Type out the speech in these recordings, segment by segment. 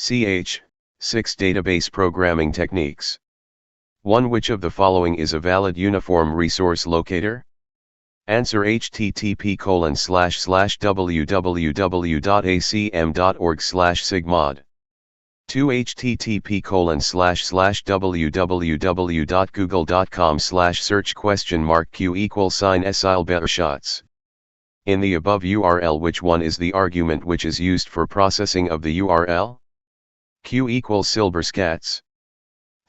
6 database programming techniques. 1. Which of the following is a valid uniform resource locator? Answer: http://www.acm.org/sigmod. 2. http://www.google.com/search?q=sign-SILBERShots. In the above URL, which one is the argument which is used for processing of the URL? Q = silberscats.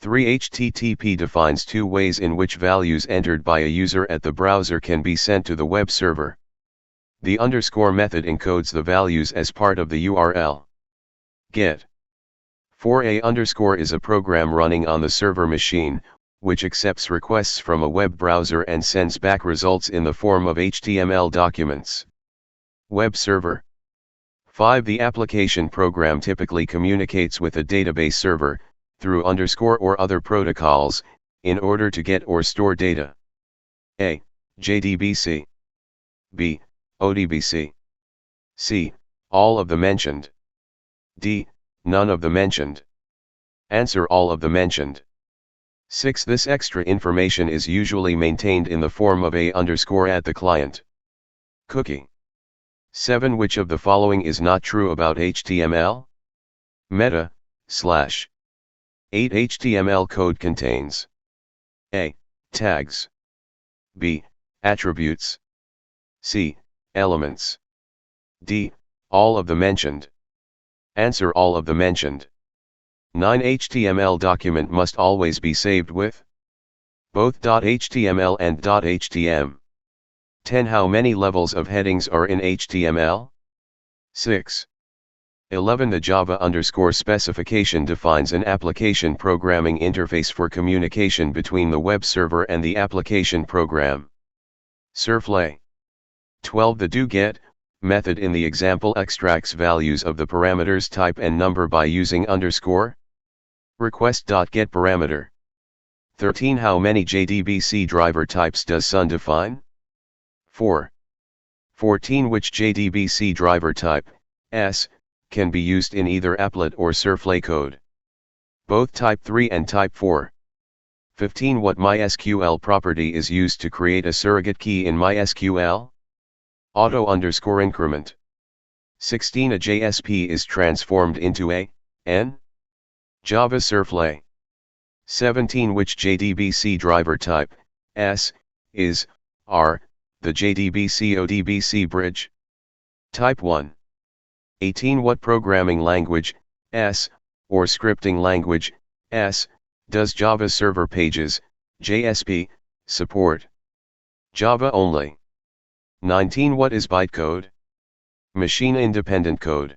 3. HTTP defines 2 ways in which values entered by a user at the browser can be sent to the web server. The underscore method encodes the values as part of the URL. Get. 4. A underscore is a program running on the server machine, which accepts requests from a web browser and sends back results in the form of HTML documents. Web server. 5. The application program typically communicates with a database server, through underscore or other protocols, in order to get or store data. A. JDBC. B. ODBC. C. All of the mentioned. D. None of the mentioned. Answer: all of the mentioned. 6. This extra information is usually maintained in the form of a underscore at the client. Cookie. 7. Which of the following is not true about HTML? Meta, /. 8. HTML code contains A. Tags. B. Attributes. C. Elements. D. All of the mentioned. Answer: all of the mentioned. 9. HTML document must always be saved with both .html and .htm. 10. How many levels of headings are in HTML? 6. 11. The Java underscore specification defines an application programming interface for communication between the web server and the application program. Servlet. 12. The doGet method in the example extracts values of the parameters type and number by using underscore request.getParameter. 13. How many JDBC driver types does Sun define? 4. 14. Which JDBC driver type, S, can be used in either applet or Servlet code? Both type 3 and type 4. 15. What MySQL property is used to create a surrogate key in MySQL? Auto underscore increment. 16. A JSP is transformed into a N? Java Servlet. 17. Which JDBC driver type, S, is, R, the JDBC ODBC bridge? Type 1. 18. What programming language, S, or scripting language, S, does Java Server Pages, JSP, support? Java only. 19. What is bytecode? Machine-independent code.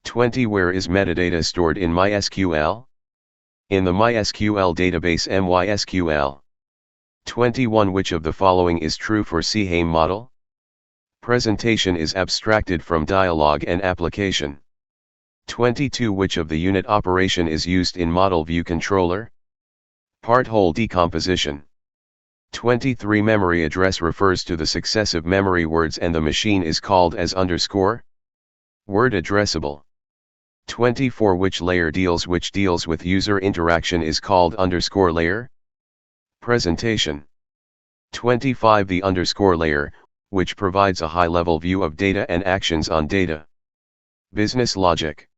20. Where is metadata stored in MySQL? In the MySQL database MySQL. 21. Which of the following is true for CHAIM model? Presentation is abstracted from dialog and application. 22. Which of the unit operation is used in model view controller? Part-whole decomposition. 23. Memory address refers to the successive memory words and the machine is called as underscore word addressable. 24. Which layer deals with user interaction is called underscore layer? Presentation. 25. The underscore layer, which provides a high-level view of data and actions on data. Business logic.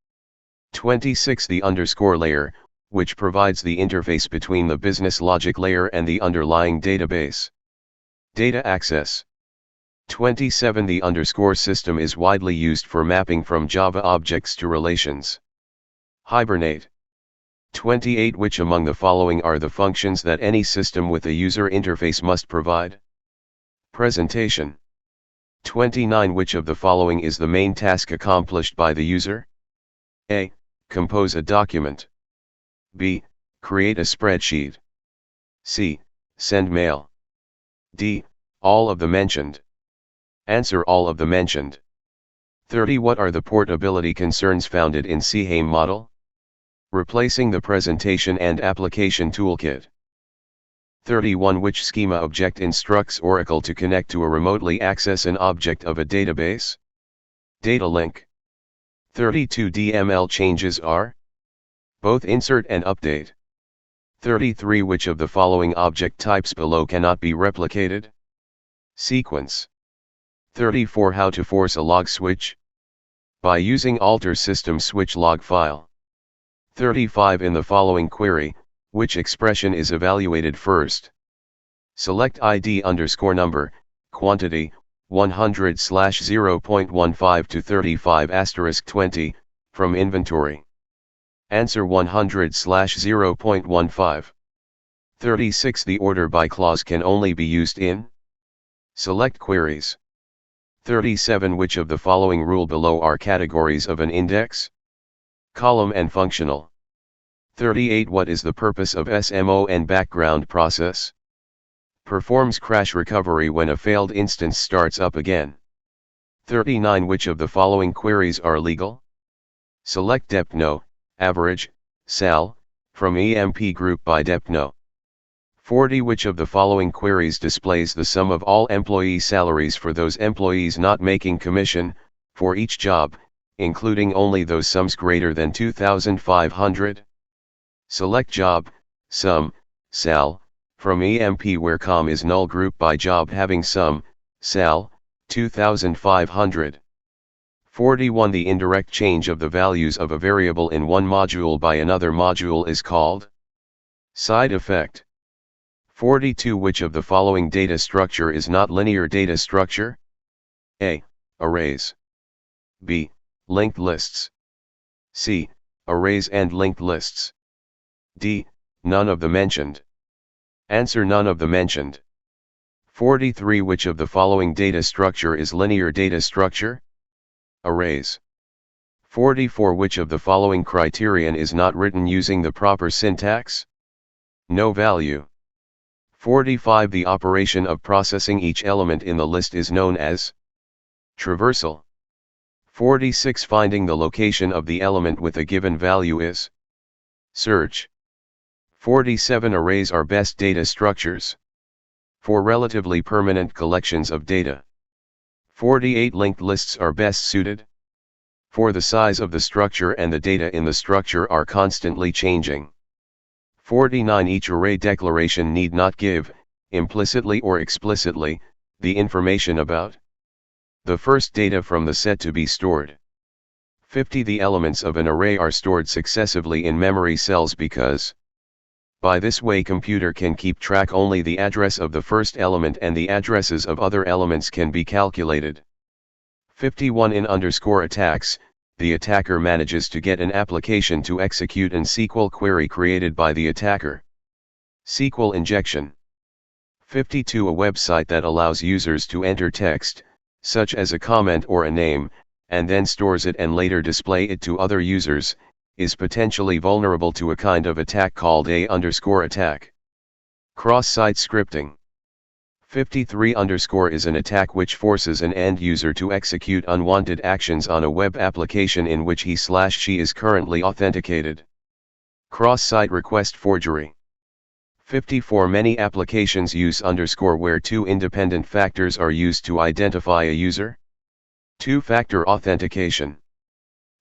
26. The underscore layer, which provides the interface between the business logic layer and the underlying database. Data access. 27. The underscore system is widely used for mapping from Java objects to relations. Hibernate. 28. Which among the following are the functions that any system with a user interface must provide? Presentation. 29. Which of the following is the main task accomplished by the user? A. Compose a document. B. Create a spreadsheet. C. Send mail. D. All of the mentioned. Answer: all of the mentioned. 30. What are the portability concerns founded in CHAIM model? Replacing the presentation and application toolkit. 31. Which schema object instructs Oracle to connect to or remotely access an object of a database? Data link. 32 DML changes are both insert and update. 33 Which of the following object types below cannot be replicated? Sequence. 34 How to force a log switch? By using alter system switch log file. 35 In the following query, which expression is evaluated first? Select ID underscore number, quantity, 100/0.15 to 35*20, from inventory. Answer 100/0.15. 36 The order by clause can only be used in select queries. 37 Which of the following rule below are categories of an index? Column and functional. 38 What is the purpose of SMON background process? Performs crash recovery when a failed instance starts up again. 39 Which of the following queries are legal? Select depno, average, sal, from EMP group by depno. 40 Which of the following queries displays the sum of all employee salaries for those employees not making commission, for each job, including only those sums greater than 2,500? Select job, sum, sal, from EMP where com is null group by job having sum, sal, 2,500. 41 The indirect change of the values of a variable in one module by another module is called side effect. 42 Which of the following data structure is not linear data structure? A. Arrays. B. Linked lists. C. Arrays and linked lists. D. None of the mentioned. Answer none of the mentioned. 43 Which of the following data structure is linear data structure? Arrays. 44 Which of the following criterion is not written using the proper syntax? No value. 45 The operation of processing each element in the list is known as traversal. 46 Finding the location of the element with a given value is search. 47 Arrays are best data structures for relatively permanent collections of data. 48 Linked lists are best suited for the size of the structure and the data in the structure are constantly changing. 49 Each array declaration need not give, implicitly or explicitly, the information about the first data from the set to be stored. 50 The elements of an array are stored successively in memory cells because by this way computer can keep track only the address of the first element and the addresses of other elements can be calculated. 51 In underscore attacks, the attacker manages to get an application to execute an SQL query created by the attacker. SQL injection. 52 A website that allows users to enter text, such as a comment or a name, and then stores it and later display it to other users, is potentially vulnerable to a kind of attack called a underscore attack. Cross-site scripting. 53 underscore is an attack which forces an end user to execute unwanted actions on a web application in which he/she is currently authenticated. Cross-site request forgery. 54 Many applications use underscore where two independent factors are used to identify a user. Two-factor authentication.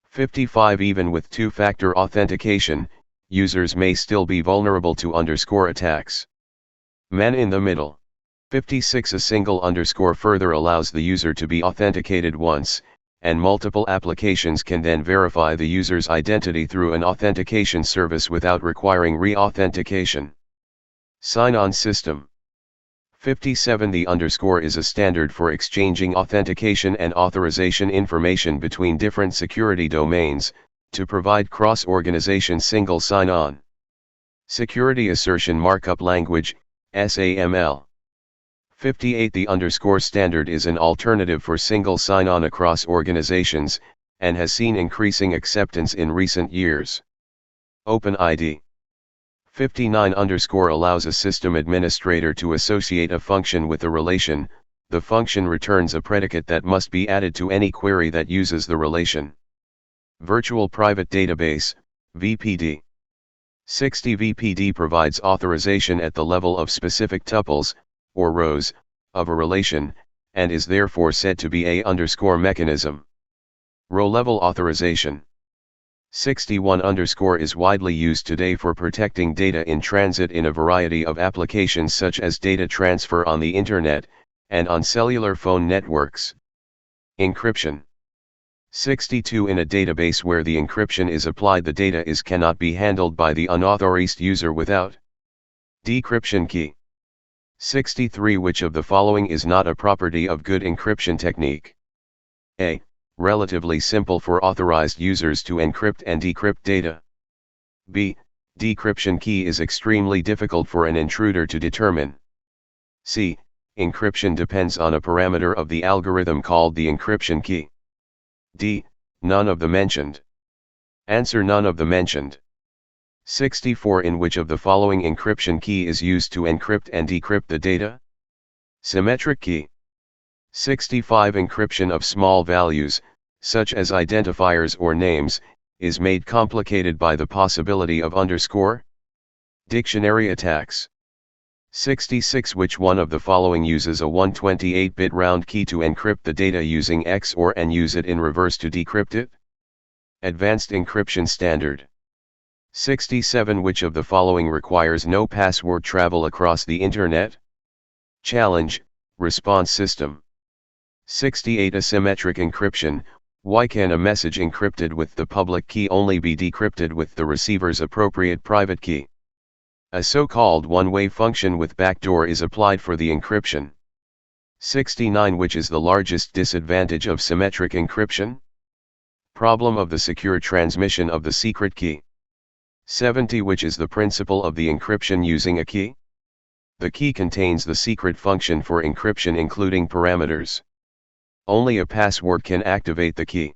55 Even with two-factor authentication, users may still be vulnerable to underscore attacks. Man in the middle. 56 A single underscore further allows the user to be authenticated once, and multiple applications can then verify the user's identity through an authentication service without requiring re-authentication. Sign-on system. 57 The underscore is a standard for exchanging authentication and authorization information between different security domains, to provide cross-organization single sign-on. Security Assertion Markup Language, SAML. 58 The underscore standard is an alternative for single sign-on across organizations, and has seen increasing acceptance in recent years. OpenID. 59 underscore allows a system administrator to associate a function with a relation. The function returns a predicate that must be added to any query that uses the relation. Virtual Private Database, VPD. 60 VPD provides authorization at the level of specific tuples, or rows, of a relation, and is therefore said to be a underscore mechanism. Row-level authorization. 61 underscore is widely used today for protecting data in transit in a variety of applications such as data transfer on the Internet, and on cellular phone networks. Encryption. 62 in a database where the encryption is applied, the data cannot be handled by the unauthorized user without decryption key. 63 which of the following is not a property of good encryption technique? A. Relatively simple for authorized users to encrypt and decrypt data. B. Decryption key is extremely difficult for an intruder to determine. C. Encryption depends on a parameter of the algorithm called the encryption key. D. None of the mentioned. Answer: none of the mentioned. 64 in which of the following encryption key is used to encrypt and decrypt the data? Symmetric key. 65 encryption of small values, such as identifiers or names, is made complicated by the possibility of underscore dictionary attacks. 66 which one of the following uses a 128-bit round key to encrypt the data using XOR and use it in reverse to decrypt it? Advanced encryption standard. 67 which of the following requires no password travel across the Internet? Challenge, response system. 68 asymmetric encryption. Why can a message encrypted with the public key only be decrypted with the receiver's appropriate private key? A so-called one-way function with backdoor is applied for the encryption. 69 which is the largest disadvantage of symmetric encryption? Problem of the secure transmission of the secret key. 70 which is the principle of the encryption using a key? The key contains the secret function for encryption including parameters. Only a password can activate the key.